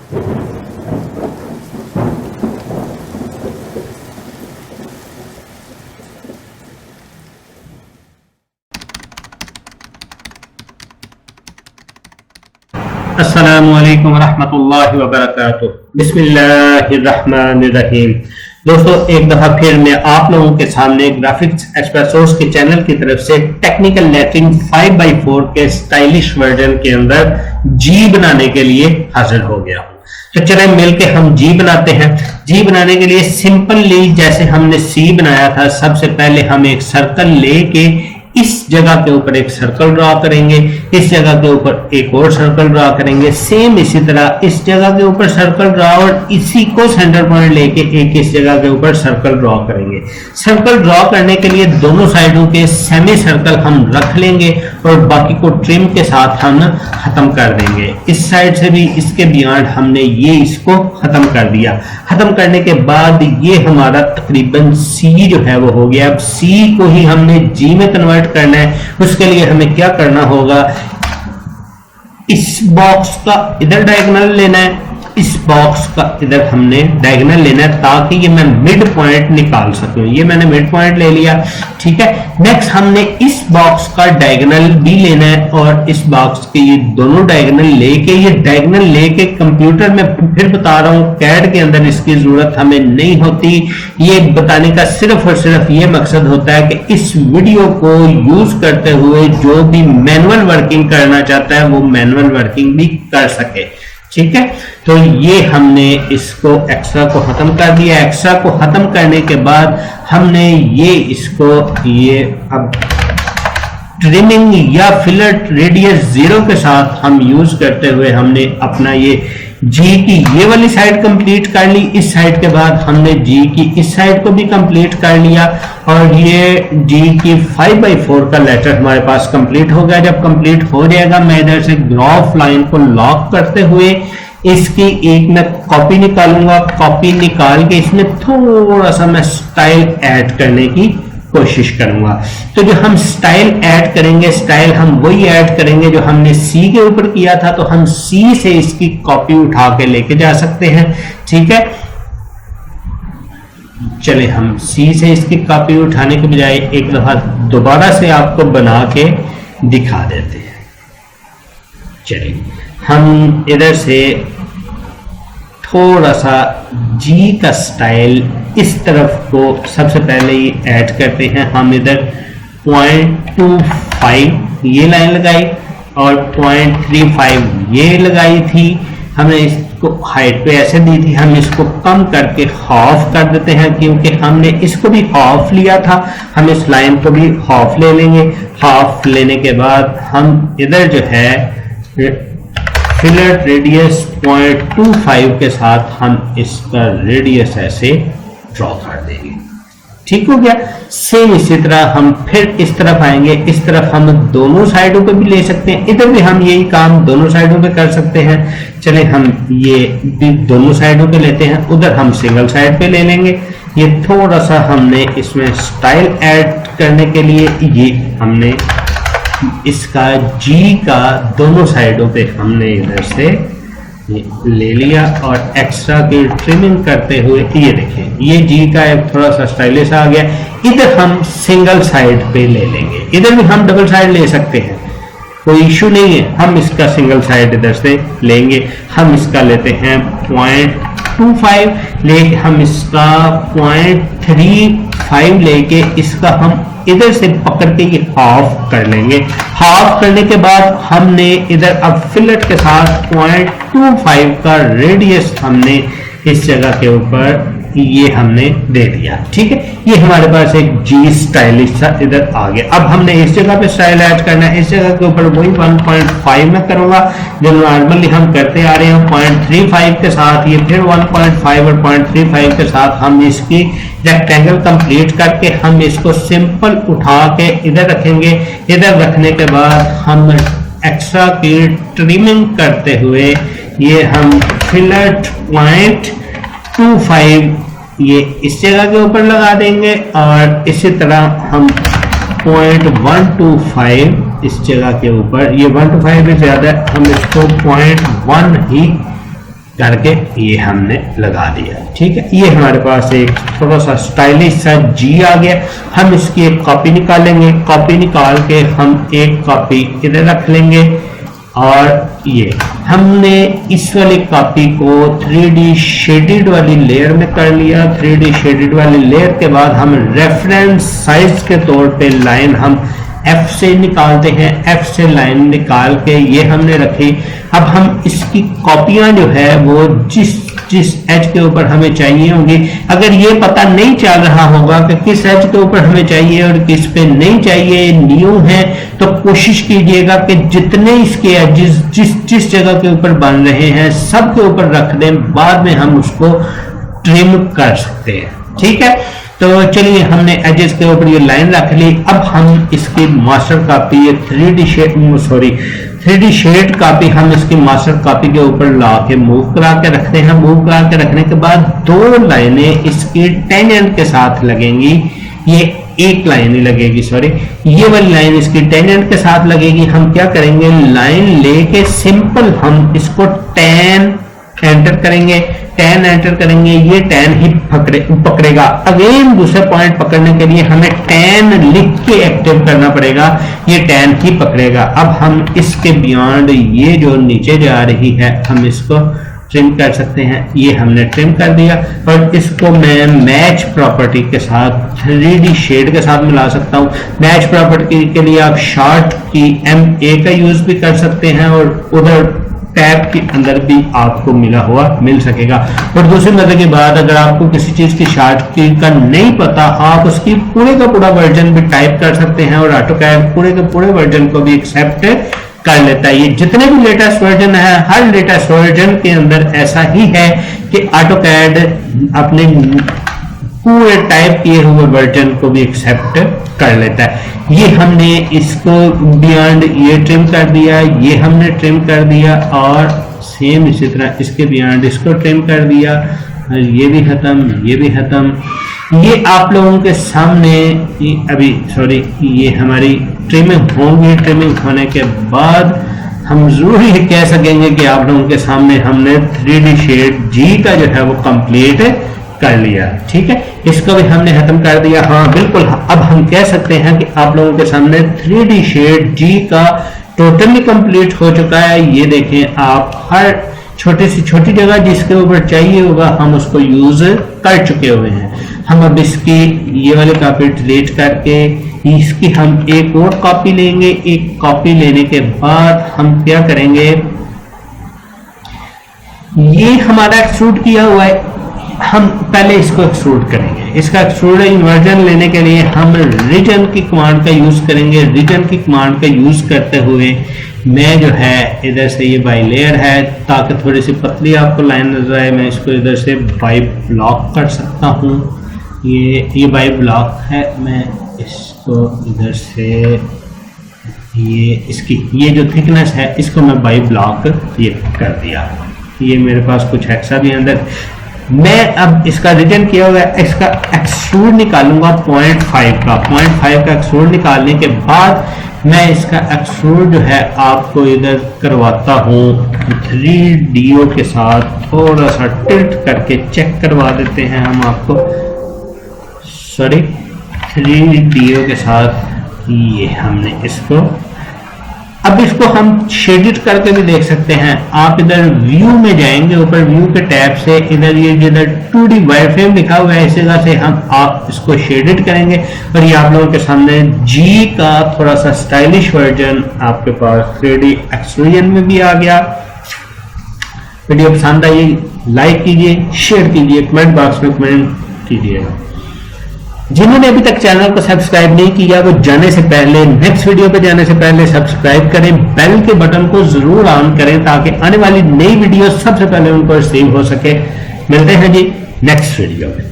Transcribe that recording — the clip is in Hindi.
अस्सलामुअलैकुम रहमतुल्लाहि व बरकातुहू। बिस्मिल्लाहिर्रहमानिर्रहीम। दोस्तों, एक दफा फिर मैं आप लोगों के सामने ग्राफिक्स एक्सप्रेसोस के चैनल की तरफ से टेक्निकल लेटरिंग 5x4 के स्टाइलिश वर्जन के अंदर जी बनाने के लिए हाजिर हो गया हूँ। तो चले मिलके हम जी बनाते हैं। जी बनाने के लिए सिंपली जैसे हमने सी बनाया था, सबसे पहले हम एक सर्कल लेके इस जगह के ऊपर एक सर्कल ड्रॉ करेंगे, इस जगह के ऊपर एक और सर्कल ड्रॉ करेंगे, सेम इसी तरह इस जगह के ऊपर सर्कल ड्रॉ और इसी को सेंटर पॉइंट लेके एक इस जगह के ऊपर सर्कल ड्रॉ करेंगे। सर्कल ड्रॉ करने के लिए दोनों साइडों के सेमी सर्कल हम रख लेंगे और बाकी को ट्रिम के साथ हम खत्म कर देंगे। इस साइड से भी इसके बियॉन्ड हमने ये इसको खत्म कर दिया। खत्म करने के बाद ये हमारा तकरीबन सी जो है वो हो गया। अब सी को ही हमने जी में कन्वर्ट करना है। उसके लिए हमें क्या करना होगा, इस बॉक्स का इधर डायगोनल लेना है, इस बॉक्स का इधर हमने डायगोनल लेना है ताकि ये मैं मिड पॉइंट निकाल सकूं। ये मैंने मिड पॉइंट ले लिया, ठीक है। नेक्स्ट हमने इस बॉक्स का डायगोनल भी लेना है और इस बॉक्स के ये दोनों डायगोनल लेके, ये डायगोनल लेके कंप्यूटर में फिर बता रहा हूं, कैड के अंदर इसकी जरूरत हमें नहीं होती। ये बताने का सिर्फ और सिर्फ ये मकसद होता है कि इस वीडियो को यूज करते हुए जो भी मैनुअल वर्किंग करना चाहता है वो मैनुअल वर्किंग भी कर सके, ठीक है। तो ये हमने इसको एक्स्ट्रा को खत्म कर दिया। एक्स्ट्रा को खत्म करने के बाद हमने ये इसको ये अब ट्रिमिंग या फिलर रेडियस 0 के साथ हम यूज करते हुए हमने अपना ये जी की ये वाली साइड कंप्लीट कर ली। इस साइड के बाद हमने जी की इस साइड को भी कंप्लीट कर लिया और ये जी की 5x4 का लेटर हमारे पास कंप्लीट हो गया। जब कंप्लीट हो जाएगा मैं इधर से ग्राफ लाइन को लॉक करते हुए इसकी एक मैं कॉपी निकालूंगा। कॉपी निकाल के इसमें थोड़ा सा मैं स्टाइल ऐड करने की कोशिश करूंगा। तो जो हम स्टाइल ऐड करेंगे, स्टाइल हम वही ऐड करेंगे जो हमने सी के ऊपर किया था। तो हम सी से इसकी कॉपी उठा के लेके जा सकते हैं, ठीक है। चले हम सी से इसकी कॉपी उठाने के बजाय एक दफा दोबारा से आपको बना के दिखा देते हैं। चलिए हम इधर से थोड़ा सा जी का स्टाइल इस तरफ को सबसे पहले ही ऐड करते हैं। हम इधर 0.25 ये लाइन लगाई और 0.35 ये लगाई थी। हमने इसको हाइट पे ऐसे दी थी, हम इसको कम करके हाफ कर देते हैं क्योंकि हमने इसको भी हाफ लिया था। हम इस लाइन को भी हाफ ले लेंगे। हाफ लेने के बाद हम इधर जो है फिलर रेडियस 0.25 के साथ हम इसका रेडियस ऐसे ड्रॉ कर देंगे, ठीक हो गया। सेम इसी तरह हम फिर इस तरफ आएंगे। इस तरफ हम दोनों साइडों पे भी ले सकते हैं, इधर भी हम यही काम दोनों साइडों पे कर सकते हैं। चले हम ये भी दोनों साइडों पे लेते हैं, उधर हम सिंगल साइड पे ले लेंगे। ये थोड़ा सा हमने इसमें स्टाइल ऐड करने के लिए ये हमने इसका जी का दोनों साइडों पे हमने इधर से ले लिया और एक्स्ट्रा की ट्रिमिंग करते हुए ये देखें ये जी का एक थोड़ा सा स्टाइलिश आ गया। इधर हम सिंगल साइड पे ले लेंगे, इधर भी हम डबल साइड ले सकते हैं, कोई इशू नहीं है। हम इसका सिंगल साइड इधर से लेंगे। हम इसका लेते हैं 0.25 ले, हम इसका 0.35 लेके इसका हम इधर से पकड़ के ये हाफ कर लेंगे। हाफ करने के बाद हमने इधर अब फिलेट के साथ 0.25 का रेडियस हमने इस जगह के ऊपर ये हमने दे दिया, ठीक है। ये हमारे पास एक जी स्टाइलिश सा इधर आ गया। अब हमने इस जगह पे स्टाइल ऐड करना है। इस जगह के ऊपर वही 1.5 में करूंगा जो नॉर्मली हम करते आ रहे हैं 0.35 के साथ। ये फिर 1.5 और 0.35 के साथ हम इसकी रेक्टेंगल कंप्लीट करके हम इसको सिंपल उठा के इधर रखेंगे। इधर रखने के बाद हम एक्स्ट्रा की ट्रिमिंग करते हुए ये हम फिलेट 0.25 ये इस जगह के ऊपर लगा देंगे और इसी तरह हम 0.125 इस जगह के ऊपर, ये 125 भी ज्यादा, हम इसको 0.1 ही करके ये हमने लगा दिया। ठीक है, ये हमारे पास एक थोड़ा सा स्टाइलिश सा जी आ गया। हम इसकी एक कॉपी निकालेंगे, कॉपी निकाल के हम एक कॉपी इधर रख लेंगे और ये हमने इस वाली कॉपी को 3D शेडेड वाली लेयर में कर लिया। 3D शेडेड वाली लेयर के बाद हम रेफरेंस साइज के तौर पे लाइन हम F से निकालते हैं। F से लाइन निकाल के ये हमने रखी। अब हम इसकी कॉपियां जो है वो जिस एज के ऊपर हमें चाहिए होंगी, अगर ये पता नहीं चल रहा होगा कि किस एज के ऊपर हमें चाहिए और किस पे नहीं चाहिए, न्यू है, तो कोशिश कीजिएगा कि जितने इसके एजेस जिस जगह के ऊपर बन रहे हैं सब के ऊपर रख दें, बाद में हम उसको ट्रिम कर सकते हैं। ठीक है, तो चलिए हमने एजेस के ऊपर ये लाइन रख ली। अब हम इसकी मास्टर कॉपी, ये 3D शेड कॉपी हम इसकी मास्टर कॉपी के ऊपर ला के मूव करा के रखते हैं। मूव करा के रखने के बाद दो लाइनें इसकी टेंजेंट के साथ लगेंगी। ये एक लाइन ही लगेगी, सॉरी, ये वाली लाइन इसकी टेंजेंट के साथ लगेगी। हम क्या करेंगे, लाइन लेके सिंपल हम इसको टैन एंटर करेंगे। टैन एंटर करेंगे, ये टैन ही पकड़ेगा। अगेन दूसरे पॉइंट पकड़ने के लिए हमें टैन लिख के एक्टिव करना पड़ेगा, ये टैन ही पकड़ेगा। अब हम इसके बियॉन्ड ये जो नीचे जा रही है हम इसको ट्रिम कर सकते हैं। ये हमने ट्रिम कर दिया और इसको मैं मैच प्रॉपर्टी के साथ 3D शेड के साथ मिला सकता हूँ। मैच प्रॉपर्टी के लिए आप शॉर्ट की MA का यूज भी कर सकते हैं और उधर टैब के अंदर भी आपको मिल सकेगा। और दूसरी मजे की बात, अगर आपको किसी चीज की शॉर्ट की का नहीं पता, आप उसकी पूरे का पूरा वर्जन भी टाइप कर सकते हैं और ऑटोकैड पूरे के पूरे वर्जन को भी एक्सेप्ट कर लेता है। ये जितने भी लेटेस्ट वर्जन है, हर लेटेस्ट वर्जन के अंदर ऐसा ही है कि ऑटोकैड अपने पूरे टाइप किए हुए वर्जन को भी एक्सेप्ट कर लेता है। ये हमने इसको बियॉन्ड ये ट्रिम कर दिया, ये हमने ट्रिम कर दिया और सेम इसी तरह इसके बियॉन्ड इसको ट्रिम कर दिया। ये भी खत्म, ये भी खत्म। ये आप लोगों के सामने अभी सॉरी ये हमारी ट्रिमिंग होंगी। ट्रिमिंग होने के बाद हम जरूर ये कह सकेंगे कि आप लोगों के सामने हमने 3D शेड जी का जो है वो कंप्लीट कर लिया। ठीक है, इसको भी हमने खत्म कर दिया। हाँ बिल्कुल, अब हम कह सकते हैं कि आप लोगों के सामने 3D शेड जी का टोटली कंप्लीट हो चुका है। ये देखें, आप हर छोटी सी छोटी जगह जिसके ऊपर चाहिए होगा हम उसको यूज कर चुके हुए हैं। हम अब इसकी ये वाली कॉपी डिलीट करके इसकी हम एक और कॉपी लेंगे। एक कॉपी लेने के बाद हम क्या करेंगे, ये हमारा एक्सट्रूड किया हुआ है, हम पहले इसको एक्सट्रूड करेंगे। इसका एक्सट्रूड इन्वर्जन लेने के लिए हम रीजन की कमांड का यूज करेंगे। रीजन की कमांड का यूज करते हुए मैं जो है इधर से ये बाई लेयर है, ताकि थोड़ी सी पतली आपको लाइन नजर आए, मैं इसको इधर से बाई ब्लॉक कर सकता हूँ। ये बाई ब्लॉक है, मैं इसको इधर से ये इसकी ये जो थिकनेस है इसको मैं बाई ब्लॉक ये कर दिया। ये मेरे पास कुछ एक्स्ट्रा भी अंदर, मैं अब इसका रीजन किया हुआ है, इसका एक्सट्रूड निकालूंगा 0.5 का। 0.5 का एक्सट्रूड निकालने के बाद मैं इसका एक्सट्रूड जो है आपको इधर करवाता हूँ 3DO के साथ। थोड़ा सा टिल्ट करके चेक करवा देते हैं हम आपको, सॉरी 3DO के साथ। ये हमने इसको, अब इसको हम शेडेड करके भी देख सकते हैं। आप इधर व्यू में जाएंगे, ऊपर व्यू के टैब से इधर ये जिधर 2D वायरफ्रेम लिखा हुआ है इस जगह से हम आप इसको शेडेड करेंगे और ये आप लोगों के सामने जी का थोड़ा सा स्टाइलिश वर्जन आपके पास 3D एक्सट्रूजन में भी आ गया। वीडियो पसंद आई लाइक कीजिए, शेयर कीजिए, कमेंट बॉक्स में कमेंट कीजिएगा। जिन्होंने अभी तक चैनल को सब्सक्राइब नहीं किया वो जाने से पहले, नेक्स्ट वीडियो पे जाने से पहले सब्सक्राइब करें, बेल के बटन को जरूर ऑन करें ताकि आने वाली नई वीडियो सबसे पहले उनको रिसीव हो सके। मिलते हैं जी नेक्स्ट वीडियो में।